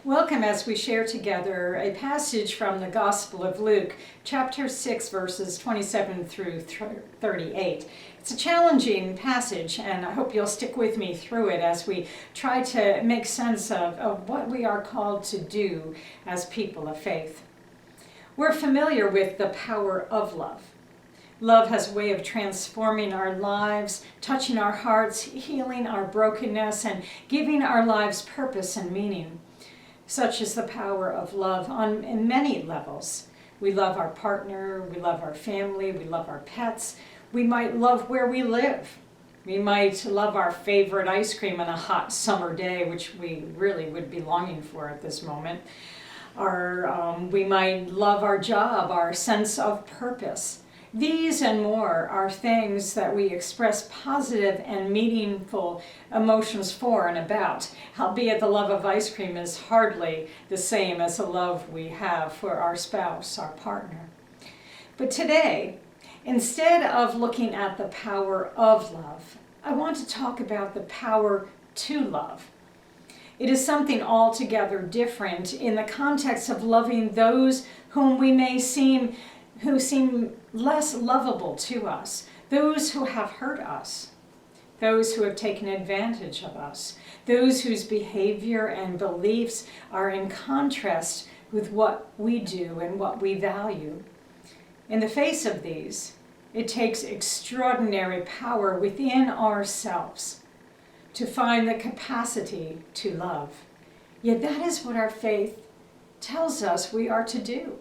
Welcome as we share together a passage from the Gospel of Luke, chapter 6, verses 27 through 38. It's a challenging passage, and I hope you'll stick with me through it as we try to make sense of what we are called to do as people of faith. We're familiar with the power of love. Love has a way of transforming our lives, touching our hearts, healing our brokenness, and giving our lives purpose and meaning. Such is the power of love in many levels. We love our partner, we love our family, we love our pets. We might love where we live. We might love our favorite ice cream on a hot summer day, which we really would be longing for at this moment. We might love our job, our sense of purpose. These and more are things that we express positive and meaningful emotions for and about, albeit the love of ice cream is hardly the same as the love we have for our spouse, our partner. But today, instead of looking at the power of love, I want to talk about the power to love. It is something altogether different in the context of loving those who seem less lovable to us, those who have hurt us, those who have taken advantage of us, those whose behavior and beliefs are in contrast with what we do and what we value. In the face of these, it takes extraordinary power within ourselves to find the capacity to love. Yet that is what our faith tells us we are to do.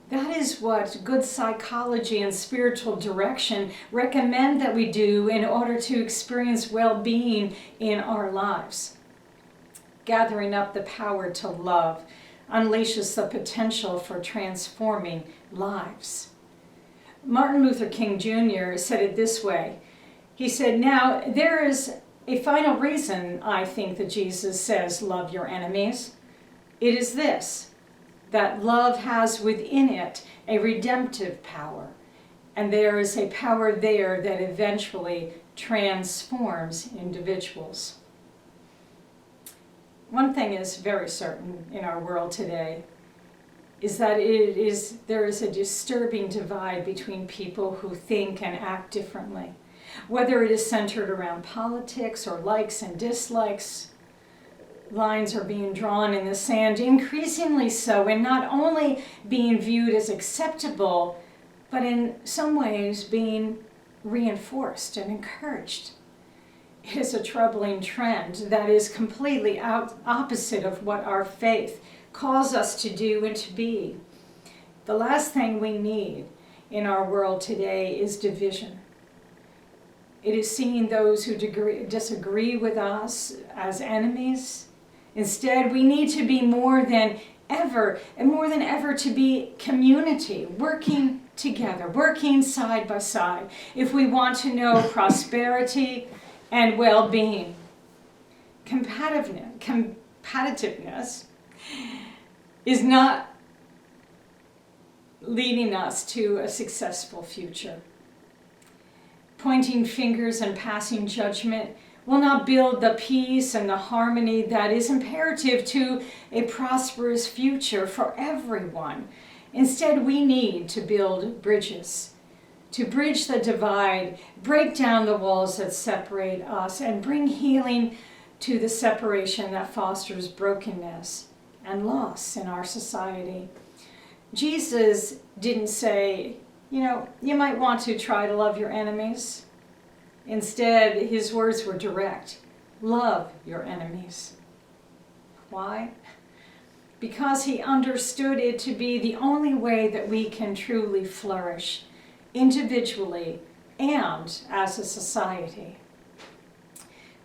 That is what good psychology and spiritual direction recommend that we do in order to experience well-being in our lives. Gathering up the power to love unleashes the potential for transforming lives. Martin Luther King Jr. said it this way. He said, "Now, there is a final reason I think that Jesus says, 'Love your enemies.' It is this, that love has within it a redemptive power, and there is a power there that eventually transforms individuals." One thing is very certain in our world today is that there is a disturbing divide between people who think and act differently. Whether it is centered around politics or likes and dislikes, lines are being drawn in the sand, increasingly so, and not only being viewed as acceptable, but in some ways being reinforced and encouraged. It is a troubling trend that is completely opposite of what our faith calls us to do and to be. The last thing we need in our world today is division. It is seeing those who disagree with us as enemies. Instead, we need to be more than ever to be community, working together, working side by side, if we want to know prosperity and well-being. Competitiveness is not leading us to a successful future. Pointing fingers and passing judgment will not build the peace and the harmony that is imperative to a prosperous future for everyone. Instead, we need to build bridges, to bridge the divide, break down the walls that separate us, and bring healing to the separation that fosters brokenness and loss in our society. Jesus didn't say, you might want to try to love your enemies. Instead, his words were direct. Love your enemies. Why? Because he understood it to be the only way that we can truly flourish, individually and as a society.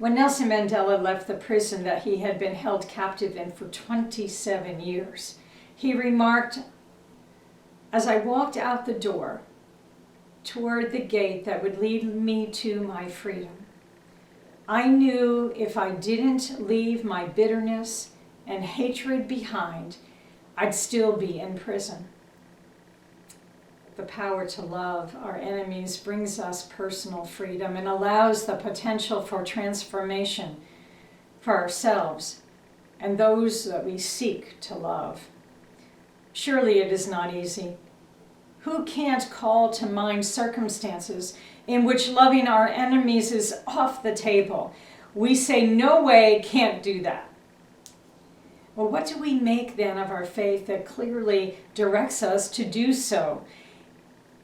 When Nelson Mandela left the prison that he had been held captive in for 27 years, he remarked, "As I walked out the door, toward the gate that would lead me to my freedom, I knew if I didn't leave my bitterness and hatred behind, I'd still be in prison." The power to love our enemies brings us personal freedom and allows the potential for transformation for ourselves and those that we seek to love. Surely it is not easy. Who can't call to mind circumstances in which loving our enemies is off the table? We say, no way, can't do that. Well, what do we make then of our faith that clearly directs us to do so?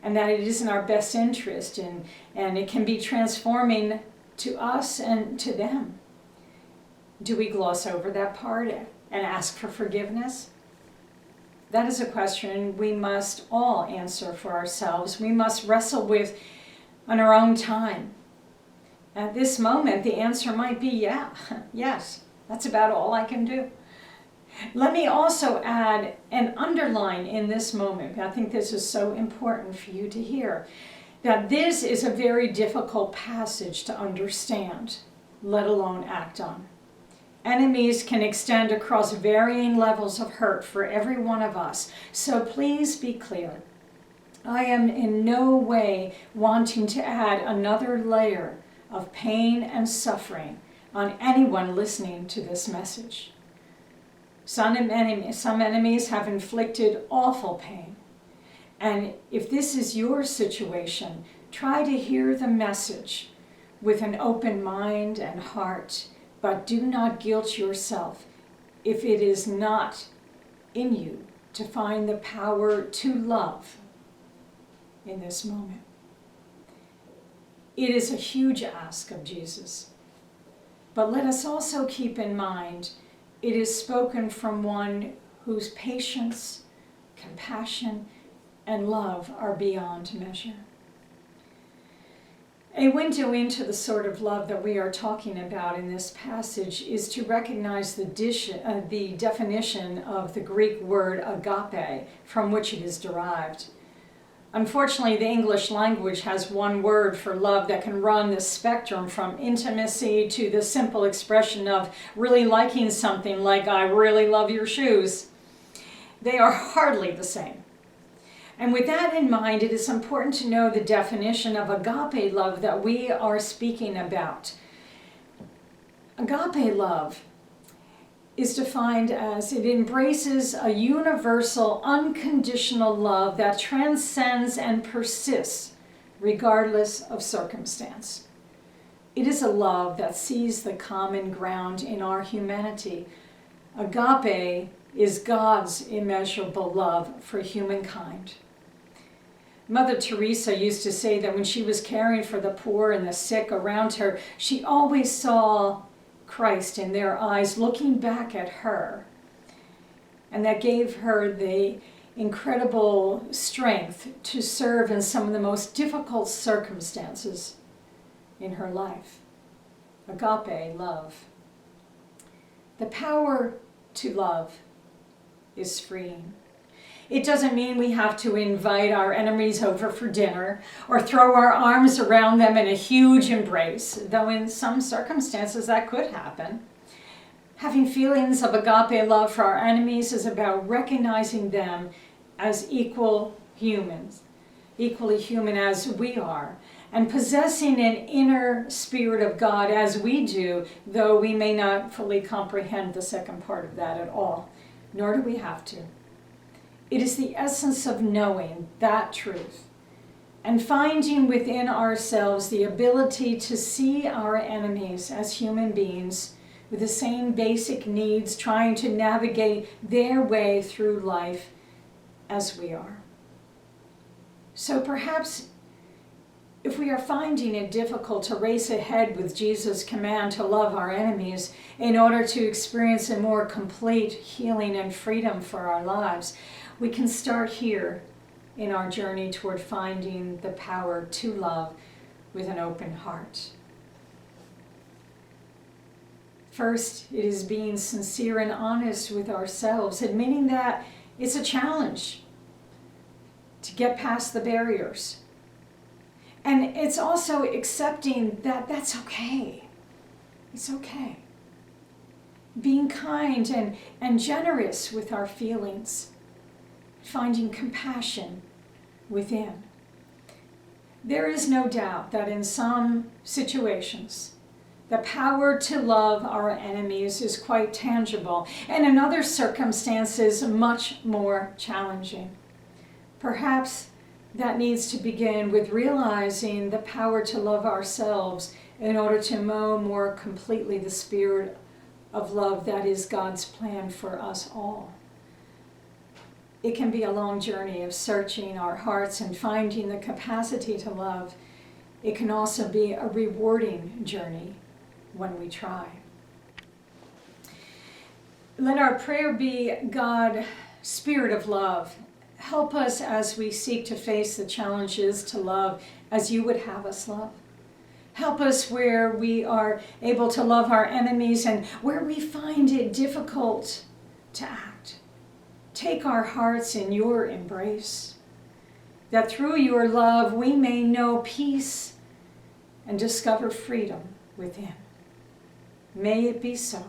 And that it is in our best interest, and it can be transforming to us and to them. Do we gloss over that part and ask for forgiveness? That is a question we must all answer for ourselves. We must wrestle with on our own time. At this moment, the answer might be yes. That's about all I can do. Let me also add and underline in this moment, I think this is so important for you to hear, that this is a very difficult passage to understand, let alone act on. Enemies can extend across varying levels of hurt for every one of us, so please be clear. I am in no way wanting to add another layer of pain and suffering on anyone listening to this message. Some enemies have inflicted awful pain. And if this is your situation, try to hear the message with an open mind and heart, but do not guilt yourself if it is not in you to find the power to love in this moment. It is a huge ask of Jesus. But let us also keep in mind it is spoken from one whose patience, compassion, and love are beyond measure. A window into the sort of love that we are talking about in this passage is to recognize the definition of the Greek word agape, from which it is derived. Unfortunately, the English language has one word for love that can run the spectrum from intimacy to the simple expression of really liking something, like I really love your shoes. They are hardly the same. And with that in mind, it is important to know the definition of agape love that we are speaking about. Agape love is defined as it embraces a universal, unconditional love that transcends and persists regardless of circumstance. It is a love that sees the common ground in our humanity. Agape is God's immeasurable love for humankind. Mother Teresa used to say that when she was caring for the poor and the sick around her, she always saw Christ in their eyes looking back at her. And that gave her the incredible strength to serve in some of the most difficult circumstances in her life. Agape love. The power to love is freeing. It doesn't mean we have to invite our enemies over for dinner or throw our arms around them in a huge embrace, though in some circumstances that could happen. Having feelings of agape love for our enemies is about recognizing them as equally human as we are, and possessing an inner spirit of God as we do, though we may not fully comprehend the second part of that at all, nor do we have to. It is the essence of knowing that truth and finding within ourselves the ability to see our enemies as human beings with the same basic needs, trying to navigate their way through life as we are. So perhaps if we are finding it difficult to race ahead with Jesus' command to love our enemies in order to experience a more complete healing and freedom for our lives, we can start here in our journey toward finding the power to love with an open heart. First, it is being sincere and honest with ourselves, admitting that it's a challenge to get past the barriers. And it's also accepting that that's okay. It's okay. Being kind and generous with our feelings. Finding compassion within. There is no doubt that in some situations The power to love our enemies is quite tangible, and in other circumstances, much more challenging. Perhaps that needs to begin with realizing the power to love ourselves in order to know more completely the spirit of love that is God's plan for us all. It can be a long journey of searching our hearts and finding the capacity to love. It can also be a rewarding journey when we try. Let our prayer be, God, Spirit of love, help us as we seek to face the challenges to love as you would have us love. Help us where we are able to love our enemies and where we find it difficult to act. Take our hearts in your embrace, that through your love we may know peace and discover freedom within. May it be so.